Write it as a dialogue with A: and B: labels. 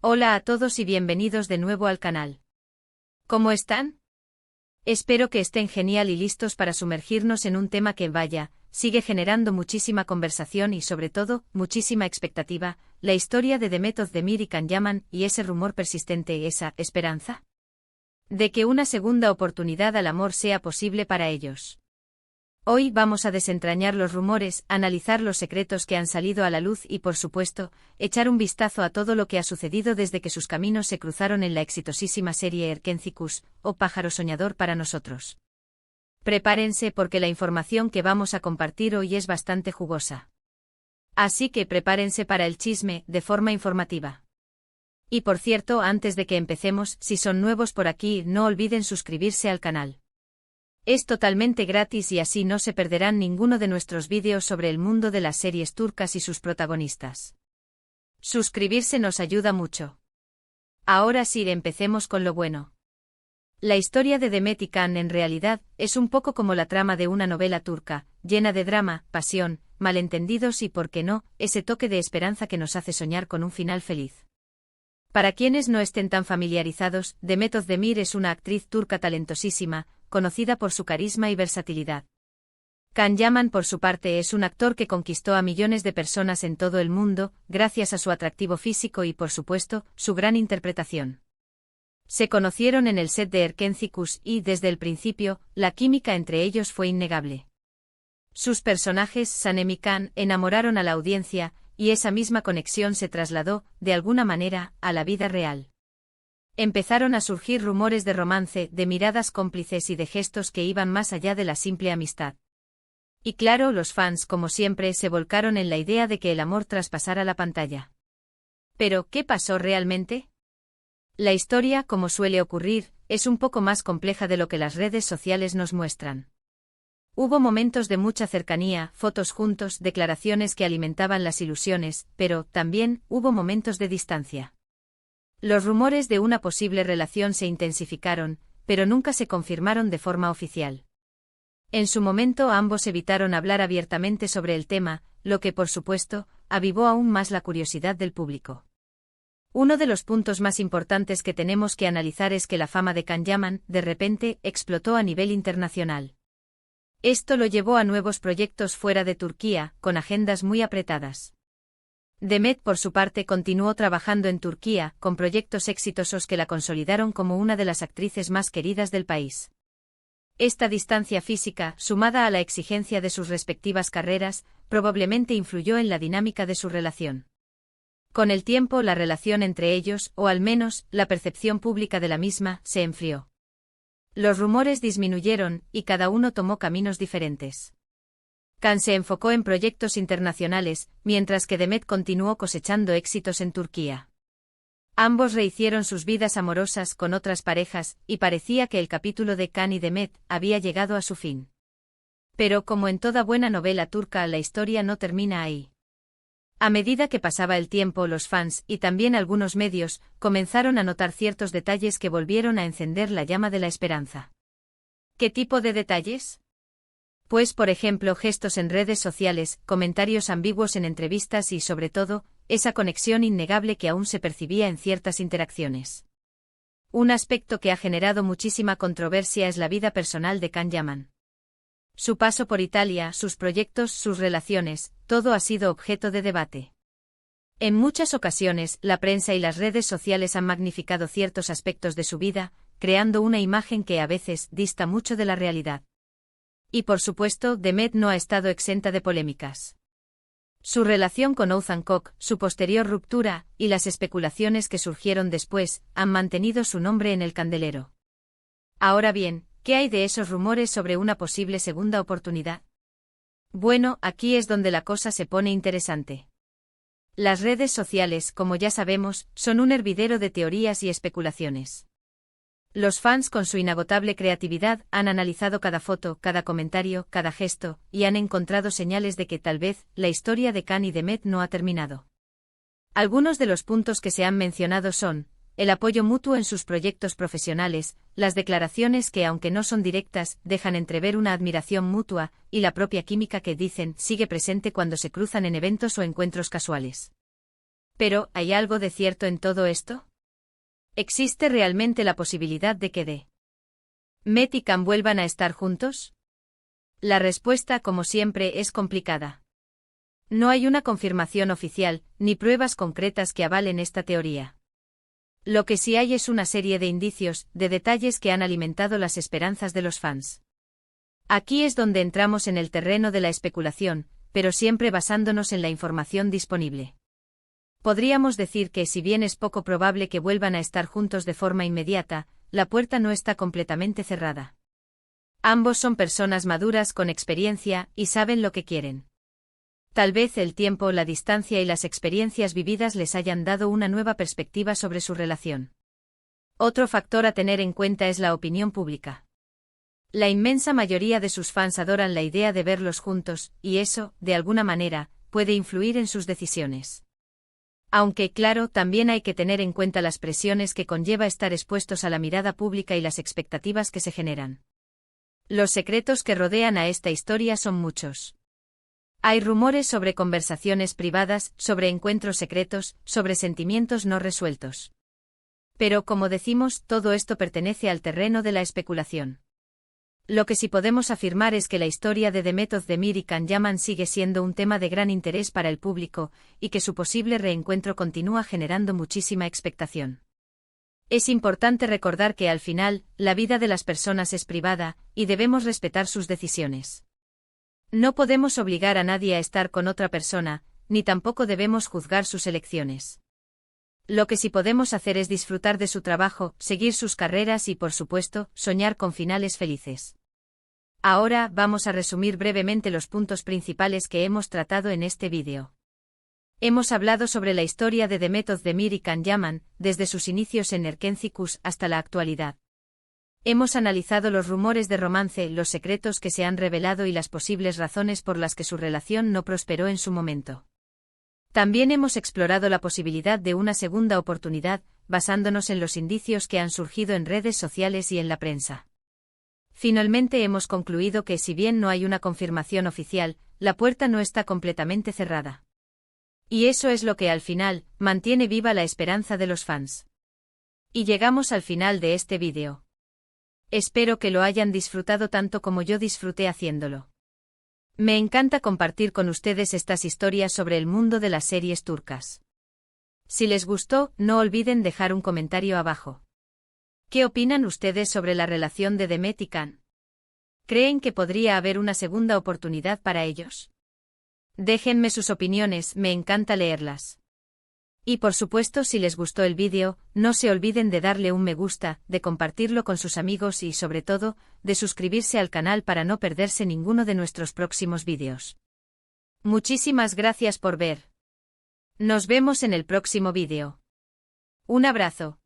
A: Hola a todos y bienvenidos de nuevo al canal. ¿Cómo están? Espero que estén genial y listos para sumergirnos en un tema que sigue generando muchísima conversación y sobre todo, muchísima expectativa, la historia de Demet Özdemir y Can Yaman y ese rumor persistente, esa esperanza de que una segunda oportunidad al amor sea posible para ellos. Hoy vamos a desentrañar los rumores, analizar los secretos que han salido a la luz y, por supuesto, echar un vistazo a todo lo que ha sucedido desde que sus caminos se cruzaron en la exitosísima serie Erkenzikuş, o Pájaro Soñador para nosotros. Prepárense porque la información que vamos a compartir hoy es bastante jugosa. Así que prepárense para el chisme, de forma informativa. Y por cierto, antes de que empecemos, si son nuevos por aquí, no olviden suscribirse al canal. Es totalmente gratis y así no se perderán ninguno de nuestros vídeos sobre el mundo de las series turcas y sus protagonistas. Suscribirse nos ayuda mucho. Ahora sí, empecemos con lo bueno. La historia de Demet y Can en realidad es un poco como la trama de una novela turca, llena de drama, pasión, malentendidos y, por qué no, ese toque de esperanza que nos hace soñar con un final feliz. Para quienes no estén tan familiarizados, Demet Özdemir es una actriz turca talentosísima, conocida por su carisma y versatilidad. Can Yaman, por su parte, es un actor que conquistó a millones de personas en todo el mundo, gracias a su atractivo físico y, por supuesto, su gran interpretación. Se conocieron en el set de Erkenzikuş y, desde el principio, la química entre ellos fue innegable. Sus personajes, Sanem y Can, enamoraron a la audiencia, y esa misma conexión se trasladó, de alguna manera, a la vida real. Empezaron a surgir rumores de romance, de miradas cómplices y de gestos que iban más allá de la simple amistad. Y claro, los fans, como siempre, se volcaron en la idea de que el amor traspasara la pantalla. Pero, ¿qué pasó realmente? La historia, como suele ocurrir, es un poco más compleja de lo que las redes sociales nos muestran. Hubo momentos de mucha cercanía, fotos juntos, declaraciones que alimentaban las ilusiones, pero, también, hubo momentos de distancia. Los rumores de una posible relación se intensificaron, pero nunca se confirmaron de forma oficial. En su momento ambos evitaron hablar abiertamente sobre el tema, lo que por supuesto, avivó aún más la curiosidad del público. Uno de los puntos más importantes que tenemos que analizar es que la fama de Can Yaman, de repente, explotó a nivel internacional. Esto lo llevó a nuevos proyectos fuera de Turquía, con agendas muy apretadas. Demet, por su parte, continuó trabajando en Turquía, con proyectos exitosos que la consolidaron como una de las actrices más queridas del país. Esta distancia física, sumada a la exigencia de sus respectivas carreras, probablemente influyó en la dinámica de su relación. Con el tiempo, la relación entre ellos, o al menos, la percepción pública de la misma, se enfrió. Los rumores disminuyeron, y cada uno tomó caminos diferentes. Can se enfocó en proyectos internacionales, mientras que Demet continuó cosechando éxitos en Turquía. Ambos rehicieron sus vidas amorosas con otras parejas, y parecía que el capítulo de Can y Demet había llegado a su fin. Pero como en toda buena novela turca, la historia no termina ahí. A medida que pasaba el tiempo, los fans, y también algunos medios, comenzaron a notar ciertos detalles que volvieron a encender la llama de la esperanza. ¿Qué tipo de detalles? Pues, por ejemplo, gestos en redes sociales, comentarios ambiguos en entrevistas y, sobre todo, esa conexión innegable que aún se percibía en ciertas interacciones. Un aspecto que ha generado muchísima controversia es la vida personal de Can Yaman. Su paso por Italia, sus proyectos, sus relaciones, todo ha sido objeto de debate. En muchas ocasiones, la prensa y las redes sociales han magnificado ciertos aspectos de su vida, creando una imagen que a veces dista mucho de la realidad. Y por supuesto, Demet no ha estado exenta de polémicas. Su relación con Oğuzhan Koç, su posterior ruptura, y las especulaciones que surgieron después, han mantenido su nombre en el candelero. Ahora bien, ¿qué hay de esos rumores sobre una posible segunda oportunidad? Bueno, aquí es donde la cosa se pone interesante. Las redes sociales, como ya sabemos, son un hervidero de teorías y especulaciones. Los fans, con su inagotable creatividad, han analizado cada foto, cada comentario, cada gesto, y han encontrado señales de que tal vez la historia de Can y Demet no ha terminado. Algunos de los puntos que se han mencionado son el apoyo mutuo en sus proyectos profesionales, las declaraciones que, aunque no son directas, dejan entrever una admiración mutua, y la propia química que dicen sigue presente cuando se cruzan en eventos o encuentros casuales. Pero, ¿hay algo de cierto en todo esto? ¿Existe realmente la posibilidad de que Met y Cam vuelvan a estar juntos? La respuesta, como siempre, es complicada. No hay una confirmación oficial, ni pruebas concretas que avalen esta teoría. Lo que sí hay es una serie de indicios, de detalles que han alimentado las esperanzas de los fans. Aquí es donde entramos en el terreno de la especulación, pero siempre basándonos en la información disponible. Podríamos decir que, si bien es poco probable que vuelvan a estar juntos de forma inmediata, la puerta no está completamente cerrada. Ambos son personas maduras con experiencia y saben lo que quieren. Tal vez el tiempo, la distancia y las experiencias vividas les hayan dado una nueva perspectiva sobre su relación. Otro factor a tener en cuenta es la opinión pública. La inmensa mayoría de sus fans adoran la idea de verlos juntos, y eso, de alguna manera, puede influir en sus decisiones. Aunque, claro, también hay que tener en cuenta las presiones que conlleva estar expuestos a la mirada pública y las expectativas que se generan. Los secretos que rodean a esta historia son muchos. Hay rumores sobre conversaciones privadas, sobre encuentros secretos, sobre sentimientos no resueltos. Pero, como decimos, todo esto pertenece al terreno de la especulación. Lo que sí podemos afirmar es que la historia de The Met of Demir y Can Yaman sigue siendo un tema de gran interés para el público, y que su posible reencuentro continúa generando muchísima expectación. Es importante recordar que al final, la vida de las personas es privada, y debemos respetar sus decisiones. No podemos obligar a nadie a estar con otra persona, ni tampoco debemos juzgar sus elecciones. Lo que sí podemos hacer es disfrutar de su trabajo, seguir sus carreras y, por supuesto, soñar con finales felices. Ahora, vamos a resumir brevemente los puntos principales que hemos tratado en este vídeo. Hemos hablado sobre la historia de The Met of Demir y Can Yaman, desde sus inicios en Erkencikus hasta la actualidad. Hemos analizado los rumores de romance, los secretos que se han revelado y las posibles razones por las que su relación no prosperó en su momento. También hemos explorado la posibilidad de una segunda oportunidad, basándonos en los indicios que han surgido en redes sociales y en la prensa. Finalmente hemos concluido que, si bien no hay una confirmación oficial, la puerta no está completamente cerrada. Y eso es lo que al final mantiene viva la esperanza de los fans. Y llegamos al final de este vídeo. Espero que lo hayan disfrutado tanto como yo disfruté haciéndolo. Me encanta compartir con ustedes estas historias sobre el mundo de las series turcas. Si les gustó, no olviden dejar un comentario abajo. ¿Qué opinan ustedes sobre la relación de Demet y Can? ¿Creen que podría haber una segunda oportunidad para ellos? Déjenme sus opiniones, me encanta leerlas. Y por supuesto, si les gustó el vídeo, no se olviden de darle un me gusta, de compartirlo con sus amigos y, sobre todo, de suscribirse al canal para no perderse ninguno de nuestros próximos vídeos. Muchísimas gracias por ver. Nos vemos en el próximo vídeo. Un abrazo.